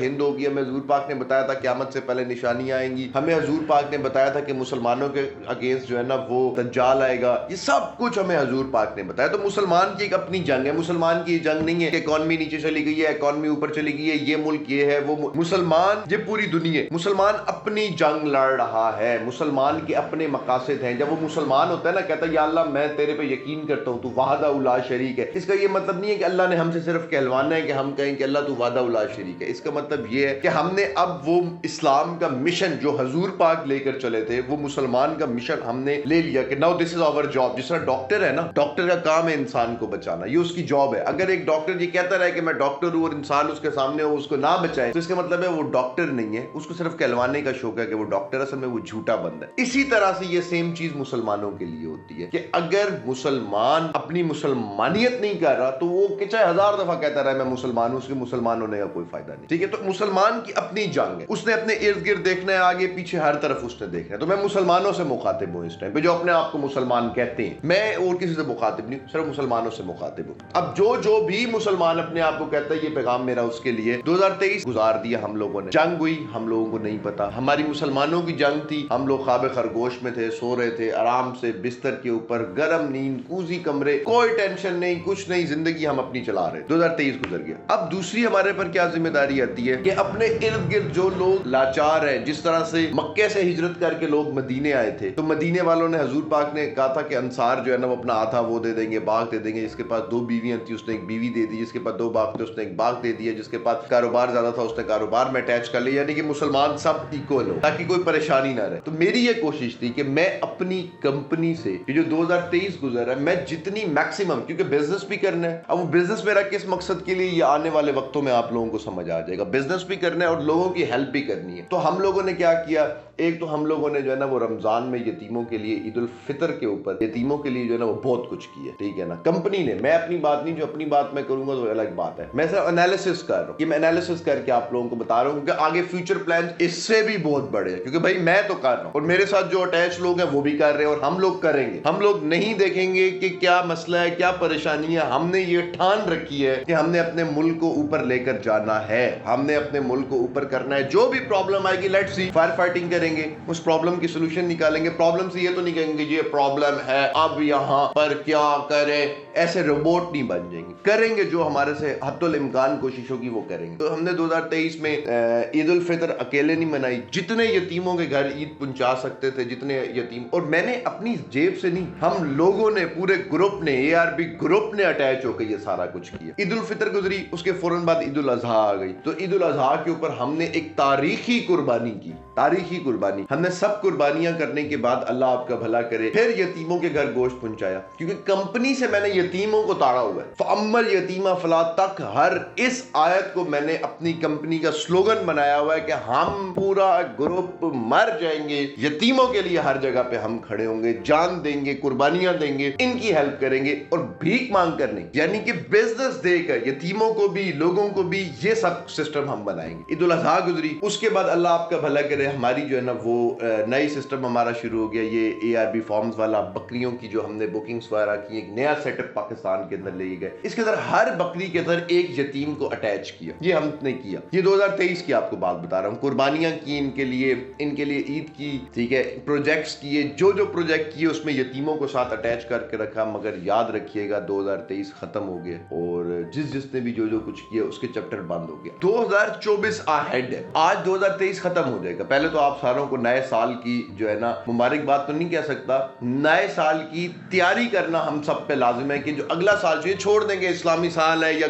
ہند ہو گیا, ہمیں حضور پاک نے بتایا تھا قیامت سے پہلے نشانیاں آئیں گی, ہمیں حضور پاک نے بتایا تھا کہ مسلمانوں کے اگینسٹ جو ہے نا وہ دجال آئے گا, یہ سب کچھ ہمیں حضور پاک نے بتایا. تو مسلمان کی ایک اپنی جنگ ہے, مسلمان کی یہ جنگ نہیں ہے کہ اکانومی نیچے چلی گئی ہے, اکانومی اوپر چلی گئی ہے, یہ ملک یہ ہے وہ مسلمان, یہ پوری دنیا, مسلمان اپنی جنگ لڑ رہا ہے, مسلمان کے اپنے مقاصد ہیں. جب وہ مسلمان ہوتا ہے نا, کہتا ہے یا اللہ میں تیرے پہ یقین کرتا ہوں, تو وحدہ لا شریک ہے. اس کا یہ مطلب نہیں ہے کہ اللہ نے ہم سے صرف کہلوانا ہے کہ ہم کہیں کہ اللہ تو وحدہ لا شریک ہے. اس کا مطلب یہ ہے کہ ہم نے اب وہ اسلام کا مشن جو حضور پاک لے کر چلے تھے, وہ مسلمان کا مشن ہم نے لے لیا کہ now this is our job. جس طرح ڈاکٹر ہے نا, ڈاکٹر کا کام ہے انسان کو بچانا, یہ اس کی جاب ہے. اگر ایک ڈاکٹر یہ کہتا رہے کہ میں ڈاکٹر ہوں اور انسان اس کے سامنے ہو اس کو نہ بچائے, تو اس کا مطلب ہے وہ ڈاکٹر نہیں ہے, اس کو صرف کہلوانے کا شوق ہے کہ وہ ڈاکٹر, اصل میں وہ جھوٹا بندہ ہے. اسی طرح سے یہ سیم چیز مسلمانوں کے لیے ہوتی ہے کہ اگر مسلمان اپنی مسلمانیت نہیں کر رہا تو وہ کہ چاہے 1000 دفعہ کہتا رہا میں مسلمان ہوں, اس کے مسلمان ہونے کا کوئی فائدہ نہیں. ٹھیک ہے, تو مسلمان کی اپنی جنگ ہے, اس نے اپنے ارد گرد دیکھنا ہے, آگے پیچھے ہر طرف اس نے دیکھنا ہے. تو میں مسلمانوں سے مخاطب ہوں اس ٹائم پہ, جو اپنے آپ کو مسلمان کہتے ہیں. میں اور کسی سے مخاطب نہیں, صرف مسلمانوں سے مخاطب ہوں. اب جو بھی مسلمان اپنے آپ کو کہتا ہے یہ پیغام میرا اس کے لیے. 2023 گزار دیا ہم لوگوں نے, جنگ ہوئی ہم لوگوں کو نہیں پتا, ہماری مسلمانوں کی جنگ تھی, ہم لوگ خواب خرگوش میں تھے, سو رہے تھے آرام سے بستر کے اوپر, گرم نیند, کوزی کمرے, کوئی ٹینشن نہیں, کچھ نہیں, زندگی ہم اپنی چلا رہے. 2023 گزر گیا. اب دوسری ہمارے پر کیا ذمہ داری آتی ہے کہ اپنے ارد گرد جو لوگ لاچار ہیں, جس طرح سے مکے سے ہجرت کر کے لوگ مدینے آئے تھے, تو مدینے والوں نے حضور پاک نے کہا تھا کہ انصار جو ہے نا وہ اپنا آدھا وہ دے دیں گے, باغ دے دیں گے. جس کے پاس 2 بیویاں تھی اس نے 1 بیوی دے دی, جس کے پاس 2 باغ تھے اس نے 1 باغ دے دیا, جس کے پاس کاروبار زیادہ تھا اس نے کاروبار میں اٹیچ کر لیا. یعنی کہ مسلمان سب ایکول ہو تاکہ کوئی پریشانی نہ رہے. تو میری یہ کوشش تھی کہ میں اپنی کمپنی سے جو 2023 گزر ہے, میں جتنی میکسیمم, کیونکہ بزنس بھی کرنا ہے. اب وہ بزنس میرا کس مقصد کے لیے, یہ آنے والے وقتوں میں آپ لوگوں کو سمجھ آ جائے گا. بزنس بھی کرنا ہے اور لوگوں کی ہیلپ بھی کرنی ہے. تو ہم لوگوں نے کیا کیا, ایک تو ہم لوگوں نے جو ہے نا وہ رمضان میں یتیموں کے لیے, عید الفطر کے اوپر یتیموں کے لیے جو ہے نا وہ بہت کچھ کیا. ٹھیک ہے نا, کمپنی نے, میں اپنی بات نہیں, جو اپنی بات میں کروں گا تو الگ بات ہے. میں صرف انالیسس کر رہا ہوں, یہ میں انالیسس کر کے آپ لوگوں کو بتا رہا ہوں کہ آگے فیوچر پلان اس سے بھی بہت بڑے ہیں, کیونکہ بھائی میں تو کر رہا ہوں اور میرے ساتھ جو اٹیچ لوگ ہیں وہ بھی کر رہے ہیں, اور ہم لوگ کریں گے. ہم لوگ نہیں دیکھیں گے کہ کیا مسئلہ ہے, کیا پریشانی ہے. ہم نے یہ ٹھان رکھی ہے کہ ہم نے اپنے ملک کو اوپر لے کر جانا ہے, ہم نے اپنے ملک کو اوپر کرنا ہے. جو بھی پرابلم آئے گی لیٹ سی, فائر فائٹنگ کریں گے, اس پرابلم کی سولوشن نکالیں گے. پرابلم سے یہ تو نہیں کہیں گے یہ پرابلم ہے اب یہاں پر کیا کریں, ایسے روبوٹ نہیں بن جائیں گے. کریں گے جو ہمارے سے حد الامکان کوشش ہوگی وہ کریں گے. تو ہم نے 2023 میں عید الفطر اکیلے نہیں منائی, جتنے یتیموں کے گھر عید پہنچا سکتے تھے, جتنے یتیم, اور میں نے اپنی جیب سے نہیں, ہم لوگوں نے, پورے گروپ نے, ARB گروپ نے اٹیچ ہو کے یہ سارا کچھ کیا. عید الفطر گزری, اس کے فوراً بعد عید الاضحیٰ آ گئی. تو عید الاضحیٰ کے اوپر ہم نے ایک تاریخی قربانی کی, تاریخی قربانی. ہم نے سب قربانیاں کرنے کے بعد, اللہ آپ کا بھلا کرے, پھر یتیموں کے گھر گوشت پہنچایا, کیونکہ کمپنی سے میں نے یتیموں کو تاڑا ہوا ہے. فَأَمَّا الْيَتِيمَ فَلَا تَقْهَرْ, اس آیت کو میں نے اپنی کمپنی کا سلوگن بنایا ہوا ہے کہ ہم پورا گروپ مر جائیں گے, یتیموں کے لیے ہر جگہ پہ ہم کھڑے ہوں گے, جان دیں گے, قربانیاں دیں گے, ان کی ہیلپ کریں گے, اور بھیک مانگ کر نہیں, یعنی کہ بزنس دے کر یتیموں کو بھی, لوگوں کو بھی, یہ سب سسٹم ہم بنائیں گے. عید الاضحیٰ گزری, اس کے بعد اللہ آپ کا بھلا کرے, ہماری جو ہے نا وہ نئی سسٹم ہمارا شروع ہو گیا, یہ ARB فارمز والا, بکریوں کی جو ہم نے بکنگز وغیرہ کی, ایک نیا سیٹ اپ پاکستان کے اندر لے گئے. اس کے اندر ہر بکری کے اندر ایک یتیم کو اٹیچ کیا, یہ ہم نے کیا. یہ 2023 کی آپ کو بات بتا رہا ہوں. قربانیاں کی ان کے لیے عید کی, ٹھیک ہے, پروجیکٹس کیے, جو پروجیکٹ کیے اس میں یتیموں کو ساتھ اٹیچ کر کے رکھا. مگر یاد رکھیے گا 2023 ختم ہو گیا, اور جس نے بھی جو کچھ کیا اس کے چیپٹر بند ہو گیا. 2024 آہیڈ ہے, آج 2023 ختم ہو جائے گا. پہلے تو آپ ساروں کو نئے سال کی جو ہے نا مبارکباد تو نہیں کہہ سکتا, نئے سال کی تیاری کرنا ہم سب پہ لازم ہے کہ جو اگلا سال جو چھوڑ دیں گے, اسلامی سال ہے یا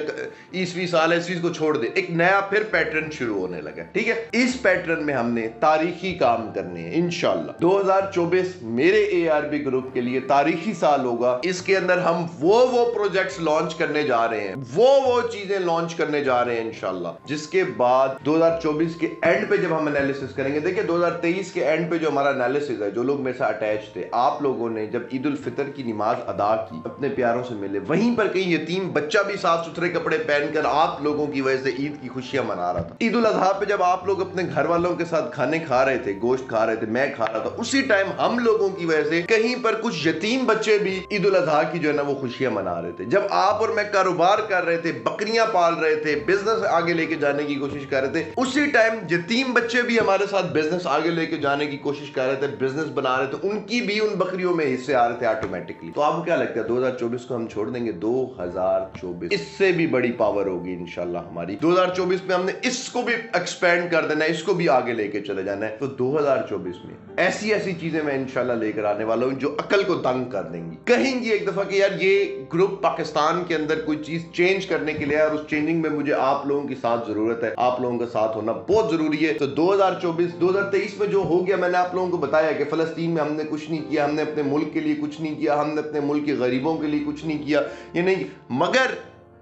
عیسوی سال ہے, اس چیز کو چھوڑ دیں, ایک نیا پھر پیٹرن شروع ہونے لگا. ٹھیک ہے, اس پیٹرن میں ہم نے تاریخی کام کرنے ہیں انشاءاللہ. 2024 میرے ARB گروپ کے لیے تاریخی سال ہوگا. اس کے اندر ہم وہ پروجیکٹس لانچ کرنے جا رہے ہیں, وہ چیزیں لانچ کرنے جا رہے ہیں انشاءاللہ, جس کے بعد 2024 کے اینڈ پہ جب ہم انالیسس کریں گے, دیکھیں 2023 کے اینڈ پہ جو ہمارا انالیسس ہے، جو لوگ میرے ساتھ اٹیچ تھے، آپ لوگوں نے جب عید الفطر کی نماز ادا کی، اپنے پیاروں سے ملے، وہیں پر کہیں یتیم بچہ بھی صاف ستھرے کپڑے پہن کر آپ لوگوں کی وجہ سے عید کی خوشیاں منا رہا تھا۔ عید الاضحیٰ پہ جب آپ لوگ اپنے گھر والوں کے ساتھ کھانے کھا رہے تھے، گوشت کھا رہے تھے، میں کھا رہا تھا، اسی ٹائم ہم لوگوں کی وجہ سے کہیں پر کچھ یتیم بچے بھی عید الاضحیٰ کی جو ہے نا وہ خوشیاں منا رہے تھے۔ جب آپ اور میں کاروبار کر رہے تھے، بکریاں پال رہے تھے، بزنس آگے لے کے جانے کی کوشش کر رہے تھے، اسی ٹائم یتیم بچے بھی ہمارے ساتھ بزنس آگے لے کے جانے کی کوشش کر رہے تھے، بزنس بنا رہے تھے، ان کی بھی ان بکریوں میں حصے آ رہے تھے آٹومیٹکلی۔ تو آپ کو کیا لگتا ہے 2024 کو ہم چھوڑ دیں گے؟ 2024 اس سے بھی بڑی پاور ہوگی انشاءاللہ ہماری۔ 2024 میں ہم نے اس کو بھی ایکسپینڈ کر دینا ہے، اس کو بھی آگے لے کے چلے جانا ہے۔ تو 2024 میں ایسی چیزیں میں انشاءاللہ لے کر آنے والا ہوں جو عقل کو دنگ کر دیں گی، کہیں گی ایک دفعہ کہ یار یہ گروپ پاکستان کے اندر کوئی چیز چینج کرنے کے لیے، اور اس چینجنگ میں مجھے آپ لوگوں کی ساتھ ضرورت ہے، آپ لوگوں کا ساتھ ہونا بہت ضروری ہے۔ تو 2023 میں جو ہو گیا، میں نے آپ لوگوں کو بتایا کہ فلسطین میں ہم نے کچھ نہیں کیا، ہم نے اپنے ملک کے لیے کچھ نہیں کیا، ہم نے اپنے ملک کے غریبوں کے لیے کچھ نہیں کیا، یہ نہیں، مگر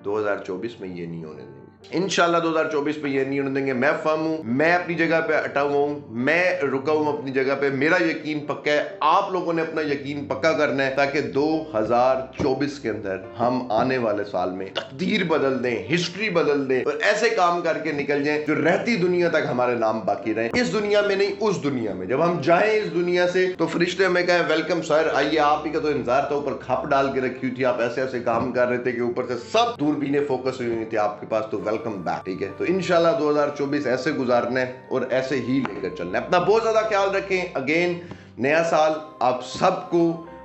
2024 میں یہ نہیں ہونے دیں گے انشاءاللہ۔ 2024 میں یہ نہیں ہونے دیں گے۔ میں فرم ہوں، میں اپنی جگہ پہ اٹا ہوا ہوں، میں رکا ہوں اپنی جگہ پہ، میرا یقین پکا ہے، آپ لوگوں نے اپنا یقین پکا کرنا ہے، تاکہ 2024 کے اندر ہم آنے والے سال میں تقدیر بدل دیں، ہسٹری بدل دیں، اور ایسے کام کر کے نکل جائیں جو رہتی دنیا تک ہمارے نام باقی رہیں، اس دنیا میں نہیں، اس دنیا میں۔ جب ہم جائیں اس دنیا سے تو فرشتے ہمیں کہیں ویلکم سر، آئیے، آپ ہی کا تو انتظار تھا، اوپر کھپ ڈال کے رکھی ہوئی تھی، آپ ایسے ایسے کام کر رہے تھے کہ اوپر سے سب دوربینیں فوکس ہوئی ہوئی تھی آپ کے پاس، تو ویلکم بیک، ٹھیک ہے۔ تو انشاءاللہ 2024 ایسے گزارنا ہے اور ایسے ہی لے کر چلنا ہے۔ اپنا بہت زیادہ خیال رکھیں۔ اگین نیا سال آپ سب کو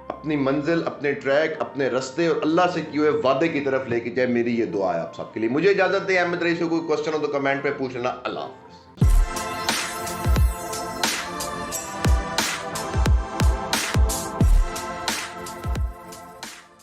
اپنی منزل، اپنے ٹریک، اپنے رستے اور اللہ سے کیے ہوئے وعدے کی طرف لے کے جائے، میری یہ دعا ہے آپ سب کے لیے۔ مجھے اجازت دیں، احمد رئیس کو کوئی کوسچن ہو تو کمنٹ پہ پوچھ لینا۔ اللہ حافظ۔